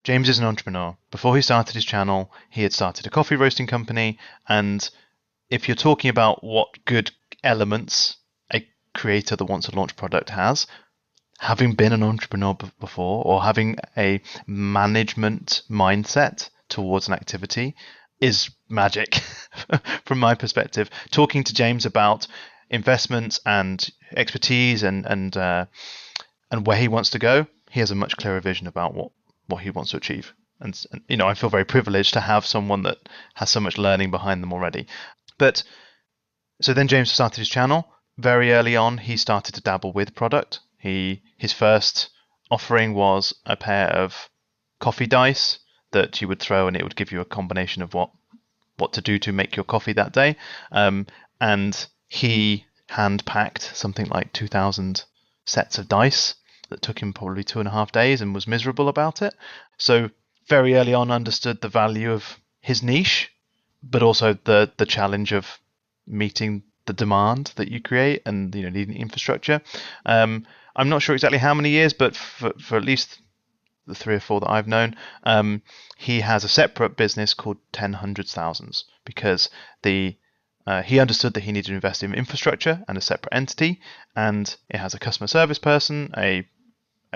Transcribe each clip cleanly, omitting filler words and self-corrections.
James is an entrepreneur. Before he started his channel, he had started a coffee roasting company. And if you're talking about what good elements a creator that wants to launch product has, having been an entrepreneur before, or having a management mindset towards an activity, is magic from my perspective. Talking to James about investments and expertise and where he wants to go, he has a much clearer vision about what he wants to achieve. And I feel very privileged to have someone that has so much learning behind them already. But so then James started his channel. Very early on, he started to dabble with product. His first offering was a pair of coffee dice that you would throw, and it would give you a combination of what to do to make your coffee that day. And he hand packed something like 2,000 sets of dice that took him probably 2.5 days, and was miserable about it. So very early on, understood the value of his niche, but also the challenge of meeting the demand that you create, and needing infrastructure. I'm not sure exactly how many years, but for at least the 3 or 4 that I've known, he has a separate business called 10 Hundreds Thousands, because he understood that he needed to invest in infrastructure and a separate entity, and it has a customer service person, a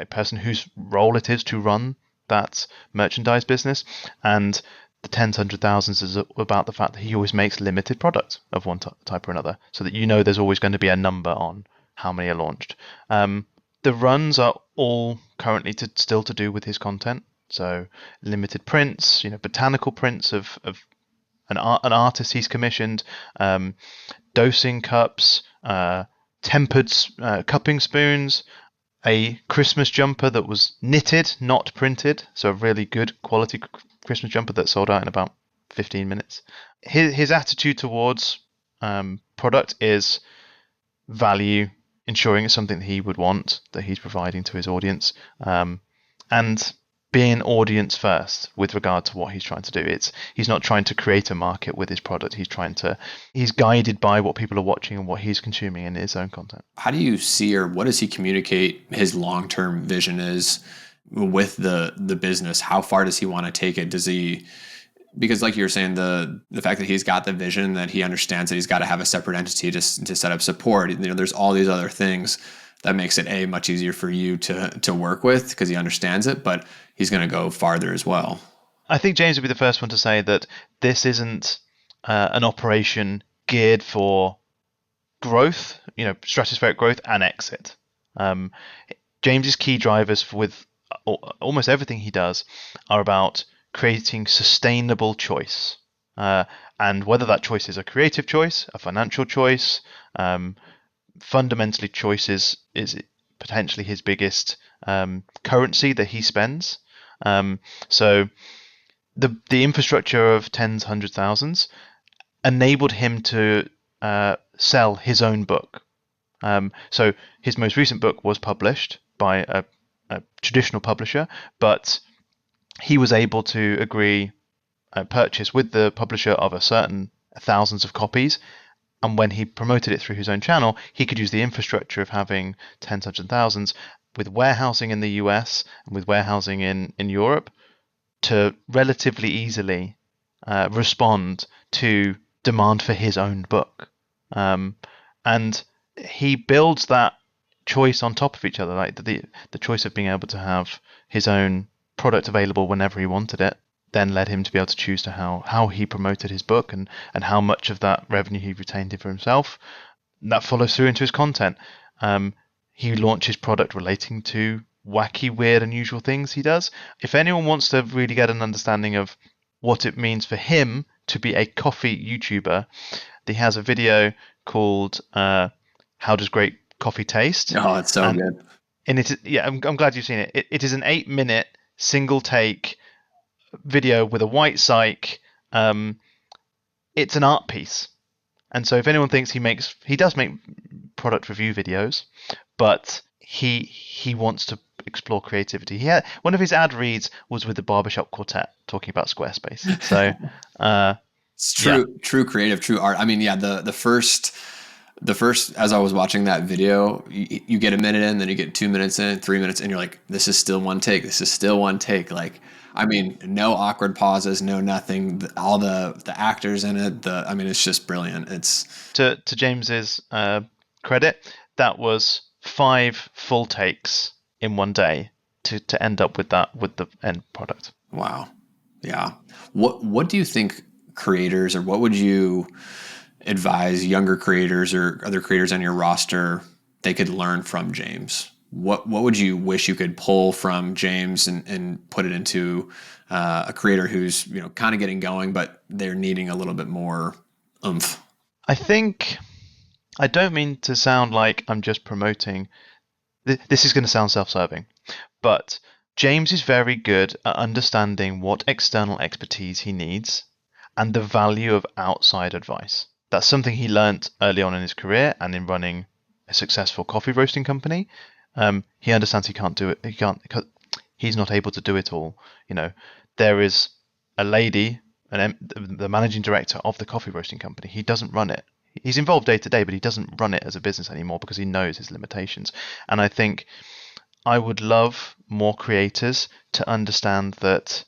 person whose role it is to run that merchandise business, and the 10 Hundred Thousands is about the fact that he always makes limited products of one type or another, so that there's always going to be a number on how many are launched. The runs are all currently still to do with his content, so limited prints, botanical prints of an artist he's commissioned, dosing cups, tempered cupping spoons, a Christmas jumper that was knitted, not printed, so a really good quality Christmas jumper that sold out in about 15 minutes. His attitude towards product is value, ensuring it's something that he would want, that he's providing to his audience, and being audience first with regard to what he's trying to do. He's not trying to create a market with his product. He's guided by what people are watching and what he's consuming in his own content. How do you see, or what does he communicate his long-term vision is with the business? How far does he want to take it? Because like you were saying, the fact that he's got the vision, that he understands that he's got to have a separate entity to set up support. There's all these other things that makes it much easier for you to work with, because he understands it, but he's going to go farther as well. I think James would be the first one to say that this isn't an operation geared for growth, stratospheric growth and exit. James's key drivers with almost everything he does are about creating sustainable choice, and whether that choice is a creative choice, a financial choice, fundamentally choice is potentially his biggest currency that he spends. So the infrastructure of tens, hundreds, thousands enabled him to sell his own book. So his most recent book was published by a traditional publisher, but he was able to agree a purchase with the publisher of a certain thousands of copies. And when he promoted it through his own channel, he could use the infrastructure of having tens, hundreds, and thousands with warehousing in the US and with warehousing in Europe to relatively easily respond to demand for his own book. And he builds that choice on top of each other, like the choice of being able to have his own product available whenever he wanted it, then led him to be able to choose to how he promoted his book and how much of that revenue he retained for himself. That follows through into his content. He launches product relating to wacky, weird, unusual things he does. If anyone wants to really get an understanding of what it means for him to be a coffee YouTuber, he has a video called How Does Great Coffee Taste? Oh, it's so good. And I'm glad you've seen it. It is an 8-minute single take video with a white cyc. It's an art piece. And so if anyone thinks he does make product review videos, but he wants to explore creativity. One of his ad reads was with the Barbershop Quartet talking about Squarespace. So it's true creative, true art. I mean, yeah, the first As I was watching that video, you get a minute in, then you get 2 minutes in, 3 minutes, and you're like, this is still one take. This is still one take. Like, I mean, no awkward pauses, no nothing. All the actors in it. I mean, it's just brilliant. It's To James's credit, that was 5 full takes in one day to end up with the end product. wow. Yeah. What do you think creators, or what would you advise younger creators or other creators on your roster they could learn from James? What would you wish you could pull from James and put it into a creator who's kind of getting going, but they're needing a little bit more oomph? I think I don't mean to sound like I'm just promoting. This is going to sound self-serving, but James is very good at understanding what external expertise he needs and the value of outside advice. That's something he learnt early on in his career and in running a successful coffee roasting company. He understands he can't do it. He's not able to do it all. There is a lady, the managing director of the coffee roasting company. He doesn't run it. He's involved day to day, but he doesn't run it as a business anymore because he knows his limitations. And I think I would love more creators to understand that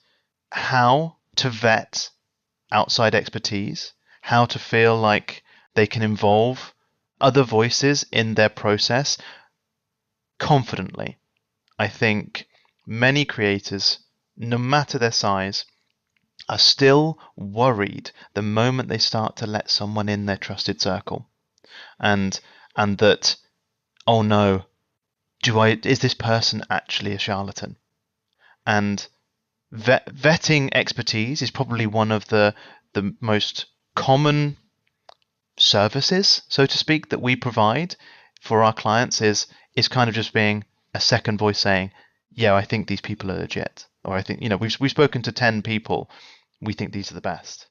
how to vet outside expertise, how to feel like they can involve other voices in their process confidently. I think many creators, no matter their size, are still worried the moment they start to let someone in their trusted circle, and that, oh no, is this person actually a charlatan? And vetting expertise is probably one of the most common services, so to speak, that we provide for our clients is kind of just being a second voice saying, yeah, I think these people are legit, or I think we've spoken to 10 people, we think these are the best.